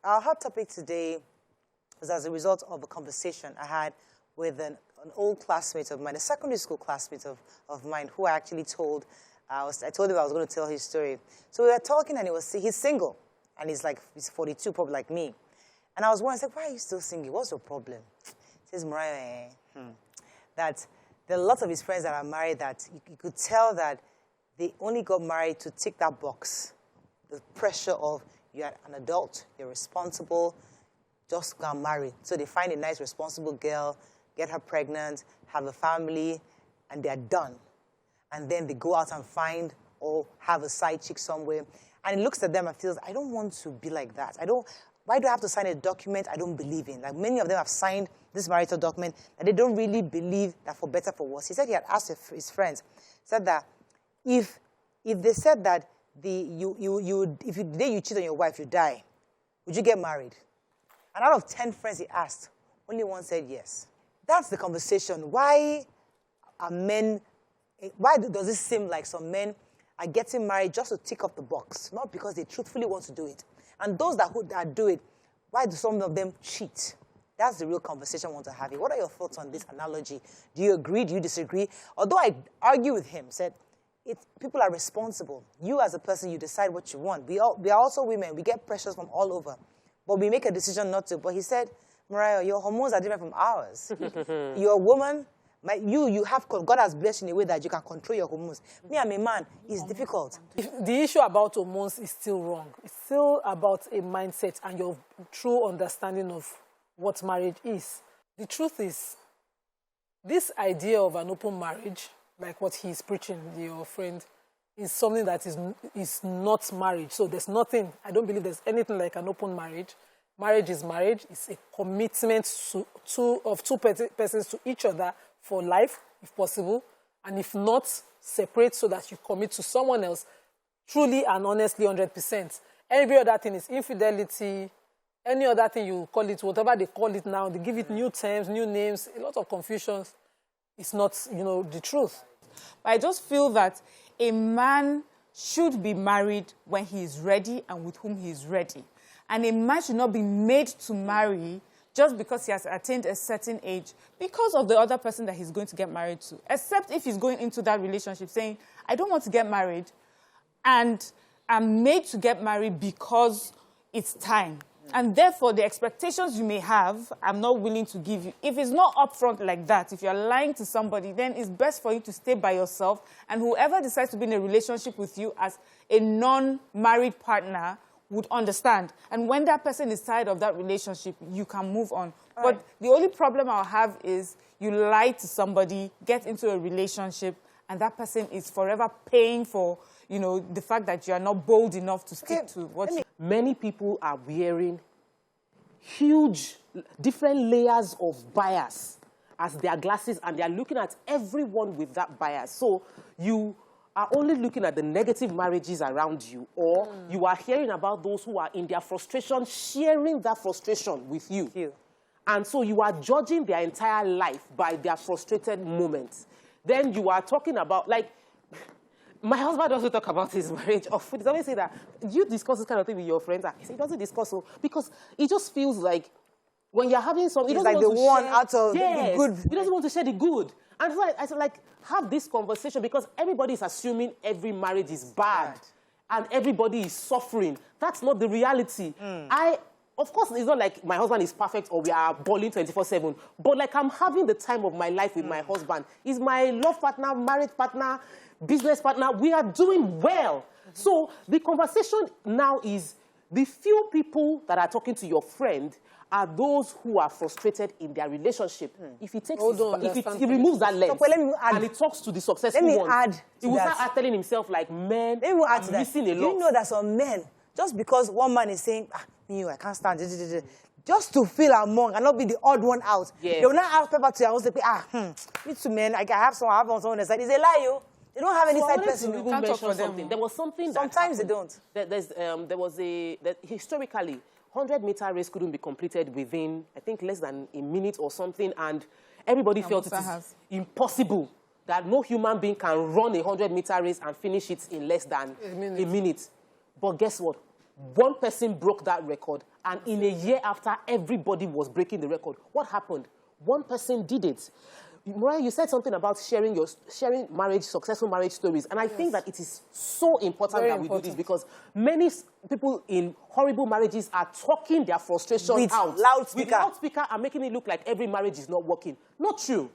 Our hot topic today is as a result of a conversation I had with an old classmate of mine, a secondary school classmate of mine, who I actually told, I told him I was going to tell his story. So we were talking, and he's single, and he's 42, probably like me. And I was wondering, why are you still single? What's your problem? He says, Mariah, that there are lots of his friends that are married that you could tell that they only got married to tick that box. The pressure of, you're an adult, you're responsible, just go and marry. So they find a nice, responsible girl, get her pregnant, have a family, and they're done. And then they go out and find or have a side chick somewhere. And he looks at them and feels, I don't want to be like that. Why do I have to sign a document I don't believe in? Like, many of them have signed this marital document that they don't really believe that for better, for worse. He said he had asked his friends, said that if they said that if the day you cheat on your wife, you die, would you get married? And out of 10 friends he asked, only one said yes. That's the conversation. Why does it seem like some men are getting married just to tick off the box, not because they truthfully want to do it? And those that do it, why do some of them cheat? That's the real conversation I want to have here. What are your thoughts on this analogy? Do you agree? Do you disagree? Although I argue with him, said, people are responsible. You as a person, you decide what you want. We are also women. We get pressures from all over. But we make a decision not to. But he said, Mariah, your hormones are different from ours. You're a woman. God has blessed you in a way that you can control your hormones. Me, I'm a man. It's difficult. The issue about hormones is still wrong. It's still about a mindset and your true understanding of what marriage is. The truth is, this idea of an open marriage, like what he's preaching, your friend, is something that is not marriage. So there's nothing, I don't believe there's anything like an open marriage. Marriage is marriage. It's a commitment of two persons to each other for life, if possible, and if not, separate so that you commit to someone else truly and honestly 100%. Every other thing is infidelity, any other thing you call it, whatever they call it now, they give it new terms, new names, a lot of confusions. It's not, the truth. But I just feel that a man should be married when he is ready and with whom he is ready. And a man should not be made to marry just because he has attained a certain age because of the other person that he's going to get married to. Except if he's going into that relationship saying, I don't want to get married, and I'm made to get married because it's time. And therefore, the expectations you may have, I'm not willing to give you. If it's not upfront like that, if you're lying to somebody, then it's best for you to stay by yourself. And whoever decides to be in a relationship with you as a non-married partner would understand. And when that person is tired of that relationship, you can move on. But the only problem I'll have is you lie to somebody, get into a relationship, and that person is forever paying for, the fact that you are not bold enough to stick to what you... Many people are wearing huge, different layers of bias as their glasses, and they are looking at everyone with that bias. So you are only looking at the negative marriages around you, or you are hearing about those who are in their frustration, sharing that frustration with you. And so you are judging their entire life by their frustrated moments. Then you are talking about, my husband doesn't talk about his marriage or food. He always say that, do you discuss this kind of thing with your friends? He doesn't discuss so, because it just feels like when you're having something, it's like the one out of the good. He doesn't want to share the good. And so I said, have this conversation, because everybody is assuming every marriage is bad and everybody is suffering. That's not the reality. Of course, it's not like my husband is perfect or we are balling 24/7, but I'm having the time of my life with my husband. He's my love partner, marriage partner, business partner. We are doing well. So the conversation now is the few people that are talking to your friend are those who are frustrated in their relationship. If he takes, if he removes that lens and he talks to the successful ones, he will start telling himself man, I'm missing a lot. You know that some men, just because one man is saying, I can't stand it, just to feel among and not be the odd one out, they will not ask people to house. Me too, man. I have someone on the side. It's a lie, They don't have any side person. You can't talk for them. There was something. Sometimes they don't. There was historically, 100-meter race couldn't be completed within, I think, less than a minute or something, and everybody felt it is impossible that no human being can run a 100-meter race and finish it in less than a minute. But guess what? One person broke that record, and in a year after, everybody was breaking the record. What happened? One person did it. Mariah, you said something about sharing successful marriage stories. And I think that it is so important that we do this, because many people in horrible marriages are talking their frustration out. Loudspeaker. With loudspeaker and making it look like every marriage is not working. Not true.